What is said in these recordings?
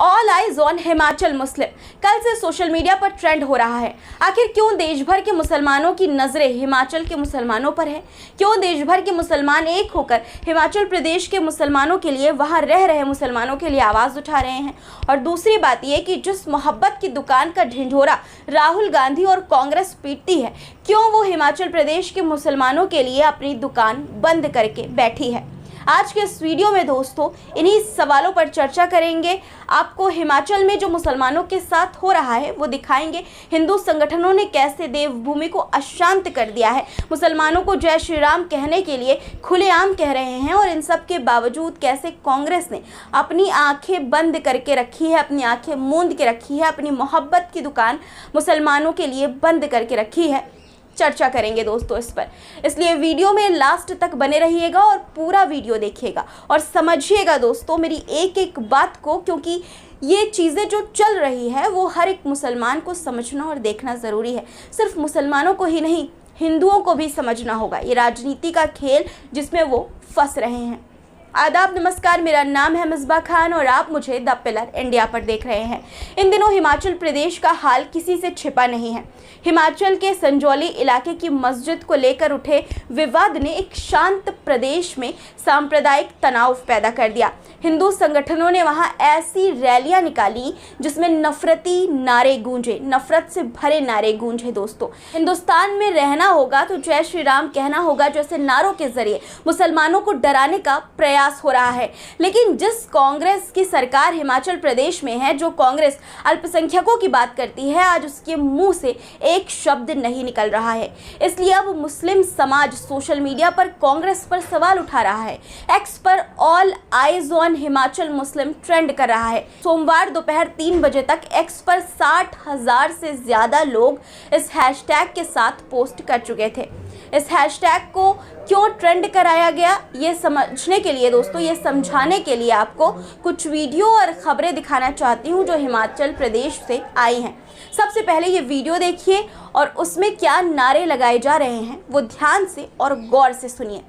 All eyes on Himachal मुस्लिम कल से social media पर ट्रेंड हो रहा है। आखिर क्यों देश भर के मुसलमानों की नज़रें हिमाचल के मुसलमानों पर है? क्यों देश भर के मुसलमान एक होकर हिमाचल प्रदेश के मुसलमानों के लिए, वहां रह रहे मुसलमानों के लिए आवाज़ उठा रहे हैं? और दूसरी बात यह कि जिस मोहब्बत की दुकान का ढिंढोरा राहुल गांधी और कांग्रेस पीटती है, क्यों वो हिमाचल प्रदेश के मुसलमानों के लिए अपनी दुकान बंद करके बैठी है? आज के इस वीडियो में दोस्तों इन्हीं सवालों पर चर्चा करेंगे। आपको हिमाचल में जो मुसलमानों के साथ हो रहा है वो दिखाएंगे। हिंदू संगठनों ने कैसे देवभूमि को अशांत कर दिया है, मुसलमानों को जय श्री राम कहने के लिए खुलेआम कह रहे हैं, और इन सब के बावजूद कैसे कांग्रेस ने अपनी आंखें बंद करके रखी है, अपनी आंखें मूंद के रखी है, अपनी मोहब्बत की दुकान मुसलमानों के लिए बंद करके रखी है। चर्चा करेंगे दोस्तों इस पर, इसलिए वीडियो में लास्ट तक बने रहिएगा और पूरा वीडियो देखिएगा और समझिएगा दोस्तों मेरी एक एक बात को, क्योंकि ये चीज़ें जो चल रही है वो हर एक मुसलमान को समझना और देखना ज़रूरी है। सिर्फ मुसलमानों को ही नहीं, हिंदुओं को भी समझना होगा ये राजनीति का खेल जिसमें वो फंस रहे हैं। आदाब, नमस्कार, मेरा नाम है मिसबा खान और आप मुझे द पिलर इंडिया पर देख रहे हैं। इन दिनों हिमाचल प्रदेश का हाल किसी से छिपा नहीं है। हिमाचल के संजौली इलाके की मस्जिद को लेकर उठे विवाद ने एक शांत प्रदेश में सांप्रदायिक तनाव पैदा कर दिया। हिंदू संगठनों ने वहां ऐसी रैलियां निकाली जिसमें नफरती नारे गूंजे, नफरत से भरे नारे गूंजे। दोस्तों, हिंदुस्तान में रहना होगा तो जय श्री राम कहना होगा, जैसे नारों के जरिए मुसलमानों को डराने का प्रयास हो रहा है। लेकिन जिस कांग्रेस की सरकार हिमाचल प्रदेश में है, जो कांग्रेस अल्पसंख्यकों की बात करती है, आज उसके मुंह से एक शब्द नहीं निकल रहा है। इसलिए अब मुस्लिम समाज सोशल मीडिया पर कांग्रेस पर सवाल उठा रहा है। एक्स पर all eyes on Himachal Muslim trend कर रहा है। सोमवार दोपहर 3 बजे तक एक्स पर 60,000 से ज्यादा लोग इस हैशटैग के साथ पोस्ट कर चुके थे। इस हैशटैग को क्यों ट्रेंड कराया गया, ये समझने के लिए दोस्तों, ये समझाने के लिए आपको कुछ वीडियो और खबरें दिखाना चाहती हूँ जो हिमाचल प्रदेश से आई हैं। सबसे पहले ये वीडियो देखिए और उसमें क्या नारे लगाए जा रहे हैं वो ध्यान से और गौर से सुनिए।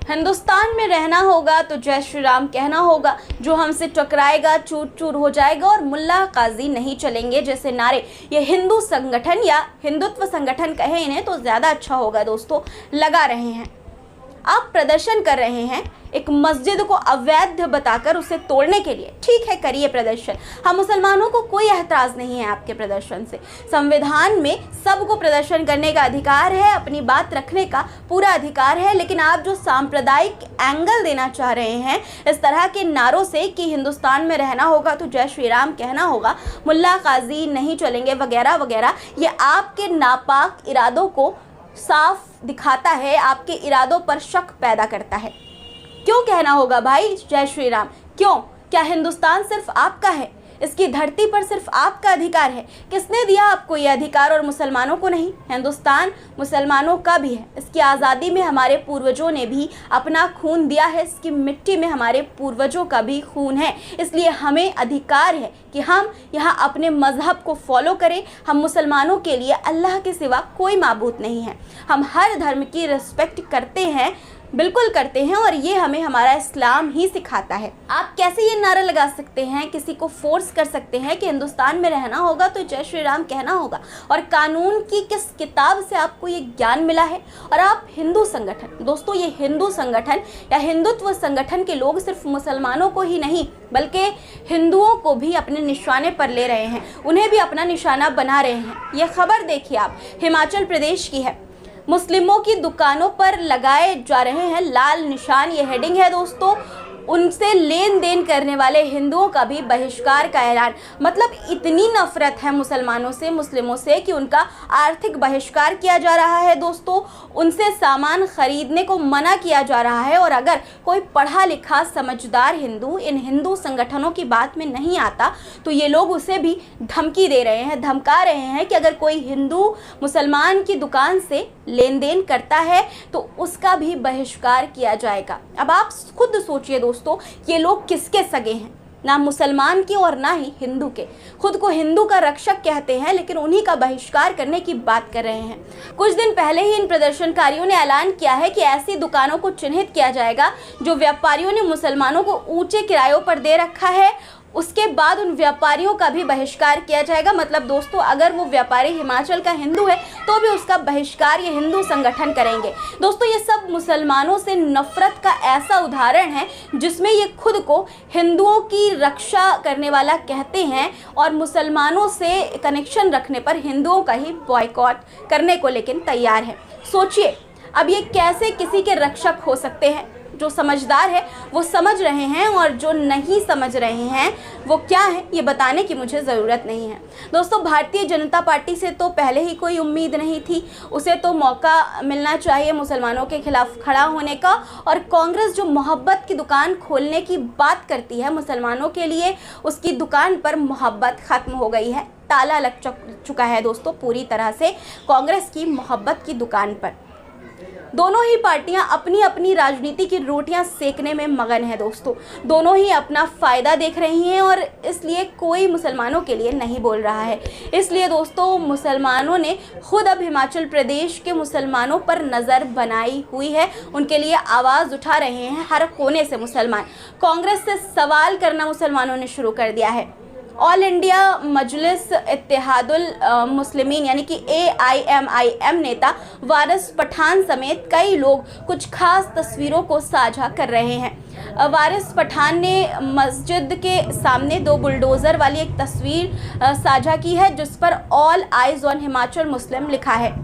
हिंदुस्तान में रहना होगा तो जय श्री राम कहना होगा, जो हमसे टकराएगा चूर चूर हो जाएगा और मुल्ला काजी नहीं चलेंगे जैसे नारे ये हिंदू संगठन या हिंदुत्व संगठन कहे इन्हें तो ज़्यादा अच्छा होगा दोस्तों, लगा रहे हैं। आप प्रदर्शन कर रहे हैं एक मस्जिद को अवैध बताकर उसे तोड़ने के लिए। ठीक है, करिए प्रदर्शन, हम मुसलमानों को कोई एतराज़ नहीं है आपके प्रदर्शन से। संविधान में सबको प्रदर्शन करने का अधिकार है, अपनी बात रखने का पूरा अधिकार है। लेकिन आप जो सांप्रदायिक एंगल देना चाह रहे हैं इस तरह के नारों से कि हिंदुस्तान में रहना होगा तो जय श्री राम कहना होगा, मुल्ला काजी नहीं चलेंगे वगैरह वगैरह, ये आपके नापाक इरादों को साफ दिखाता है, आपके इरादों पर शक पैदा करता है। क्यों कहना होगा भाई जय श्री राम? क्यों? क्या हिंदुस्तान सिर्फ आपका है? इसकी धरती पर सिर्फ आपका अधिकार है? किसने दिया आपको ये अधिकार और मुसलमानों को नहीं? हिंदुस्तान मुसलमानों का भी है। इसकी आज़ादी में हमारे पूर्वजों ने भी अपना खून दिया है, इसकी मिट्टी में हमारे पूर्वजों का भी खून है। इसलिए हमें अधिकार है कि हम यहाँ अपने मज़हब को फॉलो करें। हम मुसलमानों के लिए अल्लाह के सिवा कोई माबूद नहीं है। हम हर धर्म की रिस्पेक्ट करते हैं, बिल्कुल करते हैं, और ये हमें हमारा इस्लाम ही सिखाता है। आप कैसे ये नारा लगा सकते हैं, किसी को फोर्स कर सकते हैं कि हिंदुस्तान में रहना होगा तो जय श्री राम कहना होगा? और कानून की किस किताब से आपको ये ज्ञान मिला है? और आप हिंदू संगठन, दोस्तों ये हिंदू संगठन या हिंदुत्व संगठन के लोग सिर्फ मुसलमानों को ही नहीं बल्कि हिंदुओं को भी अपने निशाने पर ले रहे हैं, उन्हें भी अपना निशाना बना रहे हैं। ये खबर देखिए आप, हिमाचल प्रदेश की है। मुस्लिमों की दुकानों पर लगाए जा रहे हैं लाल निशान, ये हेडिंग है दोस्तों। उनसे लेन देन करने वाले हिंदुओं का भी बहिष्कार का ऐलान। मतलब इतनी नफरत है मुसलमानों से, मुस्लिमों से, कि उनका आर्थिक बहिष्कार किया जा रहा है दोस्तों। उनसे सामान खरीदने को मना किया जा रहा है। और अगर कोई पढ़ा लिखा समझदार हिंदू इन हिंदू संगठनों की बात में नहीं आता तो ये लोग उसे भी धमकी दे रहे हैं, धमका रहे हैं कि अगर कोई हिंदू मुसलमान की दुकान से लेन देन करता है तो उसका भी बहिष्कार किया जाएगा। अब आप खुद सोचिए दोस्तों, ये लोग किसके सगे हैं? ना मुसलमान के और ना ही हिंदू के। खुद को हिंदू का रक्षक कहते हैं लेकिन उन्हीं का बहिष्कार करने की बात कर रहे हैं। कुछ दिन पहले ही इन प्रदर्शनकारियों ने ऐलान किया है कि ऐसी दुकानों को चिन्हित किया जाएगा जो व्यापारियों ने मुसलमानों को ऊंचे किरायों पर दे रखा है। उसके बाद उन व्यापारियों का भी बहिष्कार किया जाएगा। मतलब दोस्तों, अगर वो व्यापारी हिमाचल का हिंदू है तो भी उसका बहिष्कार ये हिंदू संगठन करेंगे। दोस्तों, ये सब मुसलमानों से नफरत का ऐसा उदाहरण है जिसमें ये खुद को हिंदुओं की रक्षा करने वाला कहते हैं और मुसलमानों से कनेक्शन रखने पर हिंदुओं का ही बॉयकॉट करने को लेकिन तैयार है। सोचिए, अब ये कैसे किसी के रक्षक हो सकते हैं? जो समझदार है वो समझ रहे हैं और जो नहीं समझ रहे हैं वो क्या है ये बताने की मुझे ज़रूरत नहीं है। दोस्तों, भारतीय जनता पार्टी से तो पहले ही कोई उम्मीद नहीं थी। उसे तो मौका मिलना चाहिए मुसलमानों के खिलाफ खड़ा होने का। और कांग्रेस जो मोहब्बत की दुकान खोलने की बात करती है मुसलमानों के लिए, उसकी दुकान पर मोहब्बत ख़त्म हो गई है। ताला लग चुका है दोस्तों पूरी तरह से कांग्रेस की मोहब्बत की दुकान पर। दोनों ही पार्टियां अपनी अपनी राजनीति की रोटियां सेकने में मगन है दोस्तों। दोनों ही अपना फ़ायदा देख रही हैं और इसलिए कोई मुसलमानों के लिए नहीं बोल रहा है। इसलिए दोस्तों, मुसलमानों ने खुद अब हिमाचल प्रदेश के मुसलमानों पर नज़र बनाई हुई है। उनके लिए आवाज़ उठा रहे हैं हर कोने से मुसलमान। कांग्रेस से सवाल करना मुसलमानों ने शुरू कर दिया है। ऑल इंडिया मजलिस इत्तेहादुल मुस्लिमीन यानी कि AIMIM नेता वारिस पठान समेत कई लोग कुछ खास तस्वीरों को साझा कर रहे हैं। वारिस पठान ने मस्जिद के सामने 2 बुलडोज़र वाली एक तस्वीर साझा की है जिस पर ऑल आइज ऑन हिमाचल मुस्लिम लिखा है।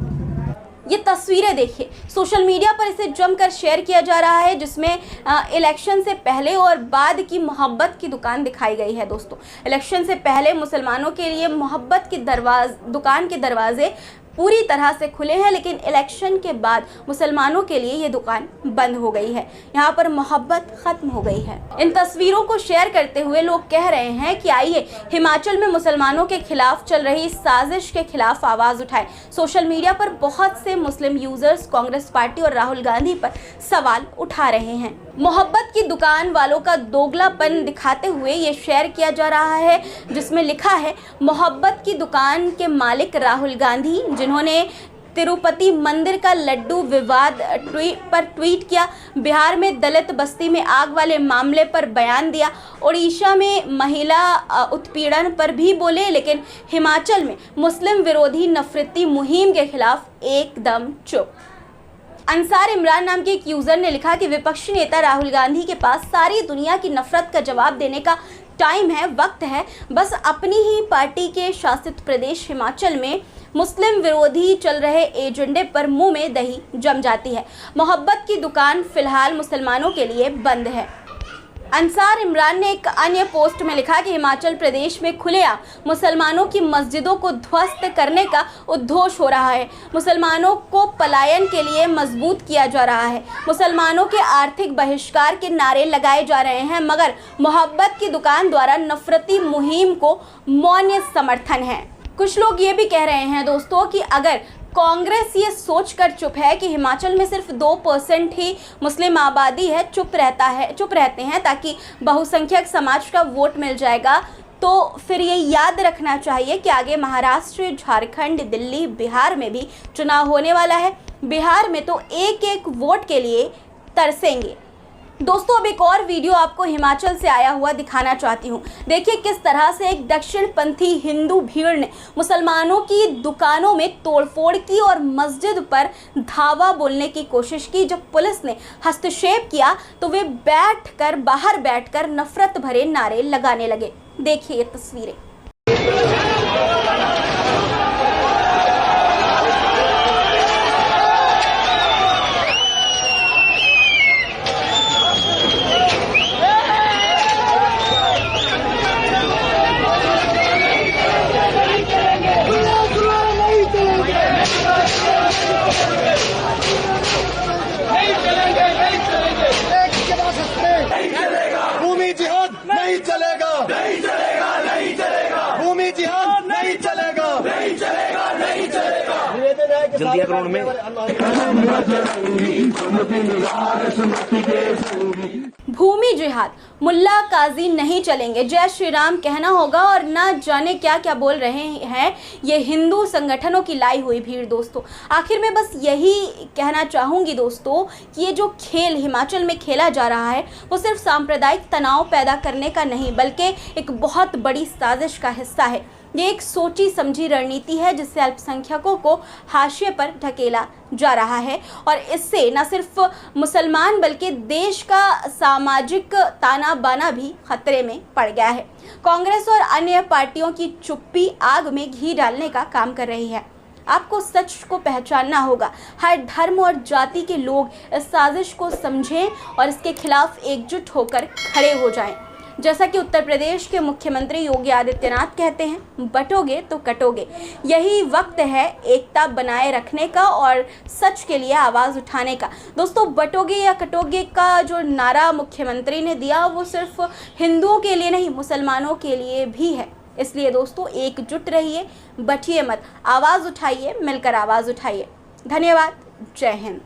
ये तस्वीरें देखिए, सोशल मीडिया पर इसे जमकर शेयर किया जा रहा है जिसमें इलेक्शन से पहले और बाद की मोहब्बत की दुकान दिखाई गई है दोस्तों। इलेक्शन से पहले मुसलमानों के लिए मोहब्बत की दुकान के दरवाजे पूरी तरह से खुले हैं, लेकिन इलेक्शन के बाद मुसलमानों के लिए ये दुकान बंद हो गई है। यहाँ पर मोहब्बत ख़त्म हो गई है। इन तस्वीरों को शेयर करते हुए लोग कह रहे हैं कि आइए हिमाचल में मुसलमानों के खिलाफ चल रही साजिश के खिलाफ आवाज़ उठाएं। सोशल मीडिया पर बहुत से मुस्लिम यूज़र्स कांग्रेस पार्टी और राहुल गांधी पर सवाल उठा रहे हैं। मोहब्बत की दुकान वालों का दोगलापन दिखाते हुए ये शेयर किया जा रहा है जिसमें लिखा है, मोहब्बत की दुकान के मालिक राहुल गांधी जिन्होंने तिरुपति मंदिर का लड्डू विवाद पर ट्वीट किया, बिहार में दलित बस्ती में आग वाले मामले पर बयान दिया, उड़ीसा में महिला उत्पीड़न पर भी बोले, लेकिन हिमाचल में मुस्लिम विरोधी नफरती मुहिम के खिलाफ एकदम चुप। अंसार इमरान नाम के एक यूज़र ने लिखा कि विपक्षी नेता राहुल गांधी के पास सारी दुनिया की नफरत का जवाब देने का टाइम है, वक्त है। बस अपनी ही पार्टी के शासित प्रदेश हिमाचल में मुस्लिम विरोधी चल रहे एजेंडे पर मुंह में दही जम जाती है। मोहब्बत की दुकान फिलहाल मुसलमानों के लिए बंद है। अंसार इमरान ने एक अन्य पोस्ट में लिखा कि हिमाचल प्रदेश में खुलेआम मुसलमानों की मस्जिदों को ध्वस्त करने का उद्घोष हो रहा है। मुसलमानों को पलायन के लिए मजबूत किया जा रहा है। मुसलमानों के आर्थिक बहिष्कार के नारे लगाए जा रहे हैं, मगर मोहब्बत की दुकान द्वारा नफरती मुहिम को मौन समर्थन है। कुछ लोग ये भी कह रहे हैं दोस्तों कि अगर कांग्रेस ये सोचकर चुप है कि हिमाचल में सिर्फ 2% ही मुस्लिम आबादी है, चुप रहते हैं ताकि बहुसंख्यक समाज का वोट मिल जाएगा, तो फिर ये याद रखना चाहिए कि आगे महाराष्ट्र, झारखंड, दिल्ली, बिहार में भी चुनाव होने वाला है। बिहार में तो एक एक वोट के लिए तरसेंगे। दोस्तों, अब एक और वीडियो आपको हिमाचल से आया हुआ दिखाना चाहती हूँ। देखिए किस तरह से एक दक्षिणपंथी हिंदू भीड़ ने मुसलमानों की दुकानों में तोड़फोड़ की और मस्जिद पर धावा बोलने की कोशिश की। जब पुलिस ने हस्तक्षेप किया तो वे बाहर बैठकर नफरत भरे नारे लगाने लगे। देखिए ये तस्वीरें। जल्दी है ग्राउंड में। भूमि जिहाद, मुल्ला काजी नहीं चलेंगे, जय श्री राम कहना होगा और ना जाने क्या क्या बोल रहे हैं ये हिंदू संगठनों की लाई हुई भीड़। दोस्तों आखिर में बस यही कहना चाहूँगी दोस्तों कि ये जो खेल हिमाचल में खेला जा रहा है वो सिर्फ सांप्रदायिक तनाव पैदा करने का नहीं बल्कि एक बहुत बड़ी साजिश का हिस्सा है। ये एक सोची समझी रणनीति है जिससे अल्पसंख्यकों को हाशिए पर ढकेला जा रहा है और इससे न सिर्फ मुसलमान बल्कि देश का सामाजिक ताना बाना भी खतरे में पड़ गया है। कांग्रेस और अन्य पार्टियों की चुप्पी आग में घी डालने का काम कर रही है। आपको सच को पहचानना होगा। हर धर्म और जाति के लोग इस साजिश को समझें और इसके खिलाफ एकजुट होकर खड़े हो जाएं। जैसा कि उत्तर प्रदेश के मुख्यमंत्री योगी आदित्यनाथ कहते हैं, बटोगे तो कटोगे। यही वक्त है एकता बनाए रखने का और सच के लिए आवाज़ उठाने का। दोस्तों बटोगे या कटोगे का जो नारा मुख्यमंत्री ने दिया वो सिर्फ हिंदुओं के लिए नहीं मुसलमानों के लिए भी है। इसलिए दोस्तों एकजुट रहिए, बटिए मत, आवाज़ उठाइए, मिलकर आवाज़ उठाइए। धन्यवाद। जय हिंद।